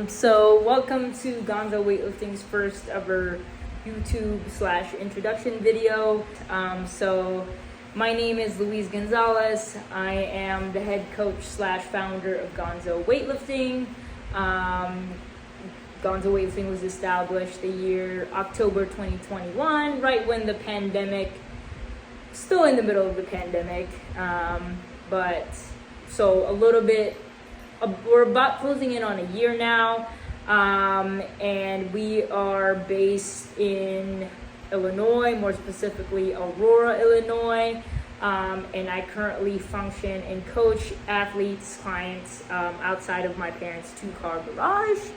So welcome to Gonzo Weightlifting's first ever YouTube/introduction video. So my name is Luis Gonzalez. I am the head coach/founder of Gonzo Weightlifting. Gonzo Weightlifting was established the year October 2021, right when the pandemic, still in the middle of the pandemic, but so a little bit, we're about closing in on a year now, and we are based in Illinois, more specifically Aurora, Illinois, and I currently function and coach athletes, clients outside of my parents' two-car garage.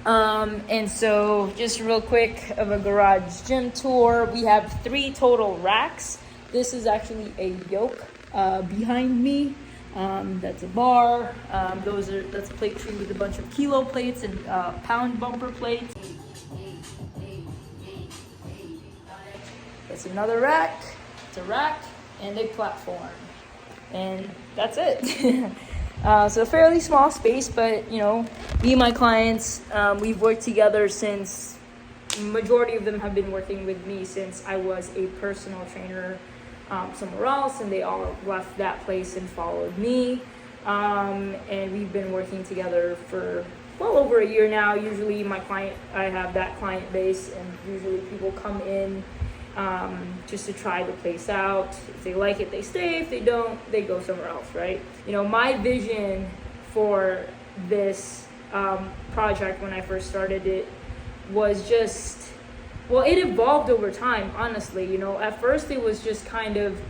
And so just real quick of a garage gym tour. We have 3 total racks. This is actually a yoke behind me. That's a bar. That's a plate tree with a bunch of kilo plates and pound bumper plates. That's another rack. It's a rack and a platform, and that's it. So a fairly small space, but you know, me and my clients, we've worked together since, majority of them have been working with me since I was a personal trainer somewhere else, and they all left that place and followed me. And we've been working together for well over a year now. Usually I have that client base, and usually people come in just to try the place out. If they like it, they stay. If they don't, they go somewhere else, right? You know, my vision for this project when I first started it was just, well, it evolved over time, honestly. You know, at first it was just kind of,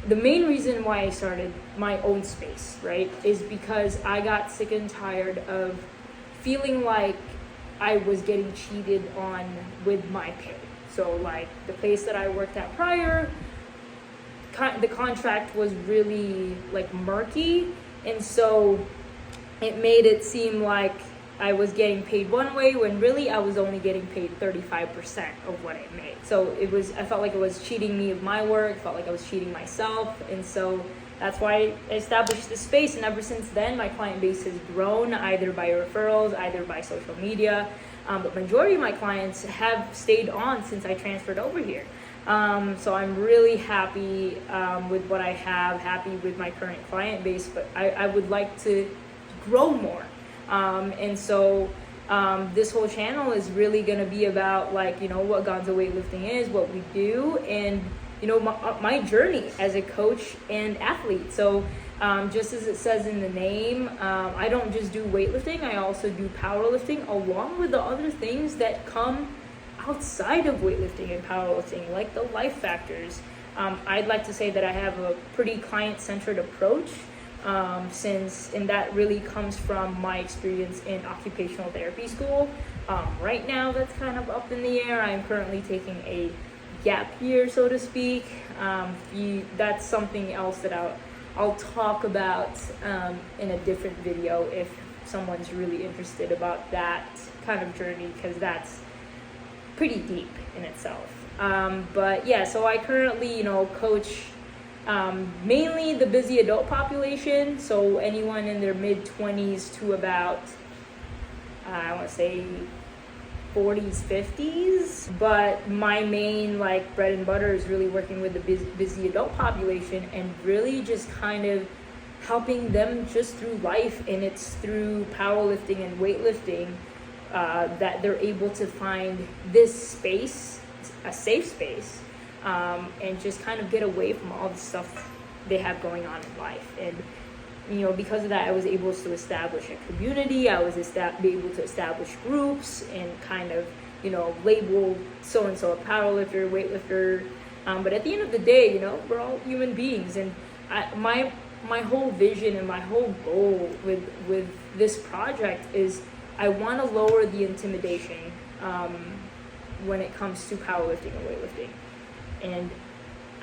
the main reason why I started my own space, right, is because I got sick and tired of feeling like I was getting cheated on with my pay. So like the place that I worked at prior, the contract was really like murky, and so it made it seem like I was getting paid one way when really I was only getting paid 35% of what I made. So I felt like it was cheating me of my work, felt like I was cheating myself, and so that's why I established this space. And ever since then, my client base has grown, either by referrals, either by social media. But majority of my clients have stayed on since I transferred over here. So I'm really happy with what I have, happy with my current client base, but I would like to grow more. And so this whole channel is really going to be about, like, you know, what Gonzo Weightlifting is, what we do, and, you know, my journey as a coach and athlete. So just as it says in the name, I don't just do weightlifting, I also do powerlifting, along with the other things that come outside of weightlifting and powerlifting, like the life factors. I'd like to say that I have a pretty client-centered approach, and that really comes from my experience in occupational therapy school. Right now, that's kind of up in the air. I'm currently taking a gap year, so to speak. That's something else that I'll talk about in a different video if someone's really interested about that kind of journey, because that's pretty deep in itself. But yeah, so I currently, you know, coach mainly the busy adult population, so anyone in their mid-20s to about, I want to say 40s, 50s, but my main like bread and butter is really working with the busy adult population and really just kind of helping them just through life. And it's through powerlifting and weightlifting that they're able to find this space, a safe space, and just kind of get away from all the stuff they have going on in life. And you know, because of that, I was able to establish a community. I was able to establish groups and kind of, you know, label so-and-so a powerlifter, weightlifter. But at the end of the day, you know, we're all human beings. And my whole vision and my whole goal with this project is I want to lower the intimidation when it comes to powerlifting and weightlifting. And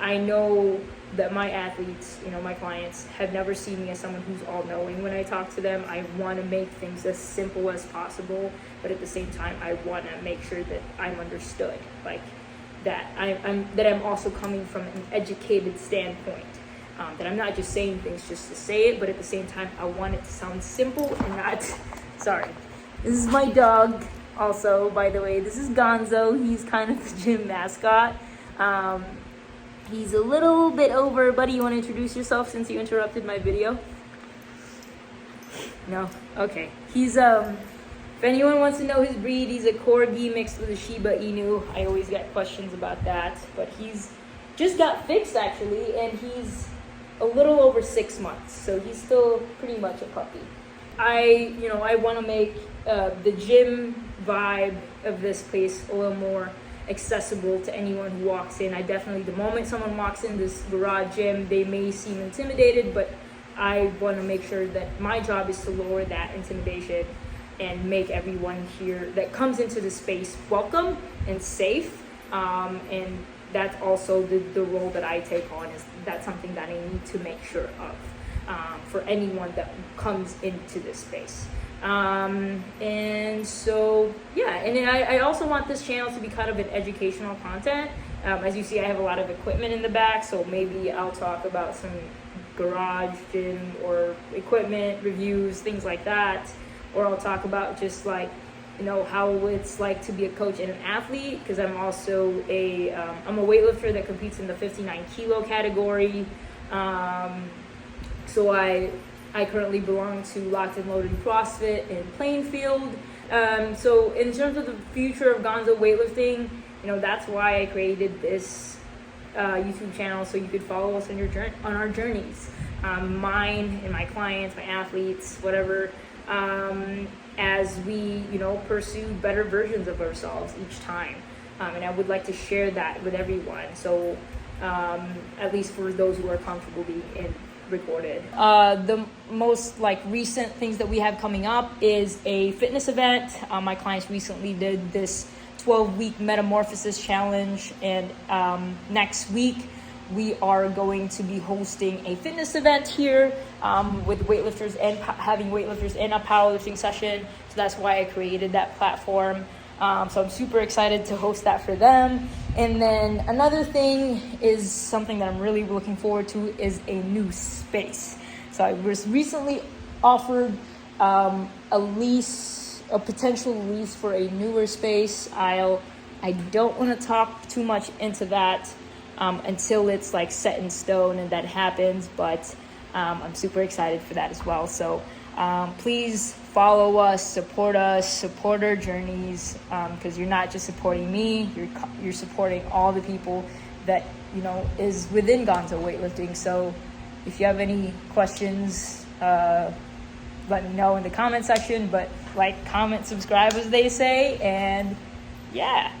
I know that my athletes, you know, my clients have never seen me as someone who's all-knowing when I talk to them. I want to make things as simple as possible, but at the same time, I want to make sure that I'm understood, like that I'm also coming from an educated standpoint, that I'm not just saying things just to say it, but at the same time, I want it to sound simple and not, sorry, This is my dog also, by the way. This is Gonzo. He's kind of the gym mascot. He's a little bit over. Buddy, you want to introduce yourself since you interrupted my video? No? Okay. He's, if anyone wants to know his breed, he's a Corgi mixed with a Shiba Inu. I always get questions about that. But he's just got fixed, actually, and he's a little over 6 months. So he's still pretty much a puppy. I want to make the gym vibe of this place a little more accessible to anyone who walks in. The moment someone walks in this garage gym, they may seem intimidated, but I want to make sure that my job is to lower that intimidation and make everyone here that comes into the space welcome and safe. And that's also the role that I take on, is that's something that I need to make sure of for anyone that comes into this space. And so, yeah, and then I also want this channel to be kind of an educational content. As you see, I have a lot of equipment in the back, so maybe I'll talk about some garage gym or equipment reviews, things like that. Or I'll talk about just like, how it's like to be a coach and an athlete, because I'm also I'm a weightlifter that competes in the 59 kilo category. So I currently belong to Locked and Loaded CrossFit in Plainfield. So in terms of the future of Gonzo weightlifting, that's why I created this YouTube channel, so you could follow us on our journeys, mine and my clients, my athletes, whatever, as we pursue better versions of ourselves each time. And I would like to share that with everyone. So at least for those who are comfortable being recorded. The most recent things that we have coming up is a fitness event. My clients recently did this 12-week metamorphosis challenge, and next week we are going to be hosting a fitness event here with weightlifters and having weightlifters in a powerlifting session. So that's why I created that platform. So I'm super excited to host that for them. And then another thing is something that I'm really looking forward to is a new space. So I was recently offered a potential lease for a newer space. I don't want to talk too much into that until it's set in stone and that happens, but I'm super excited for that as well. So please follow us, support our journeys, because you're not just supporting me, you're supporting all the people that is within Gonzo weightlifting. So if you have any questions, let me know in the comment section. But comment, subscribe, as they say, and yeah.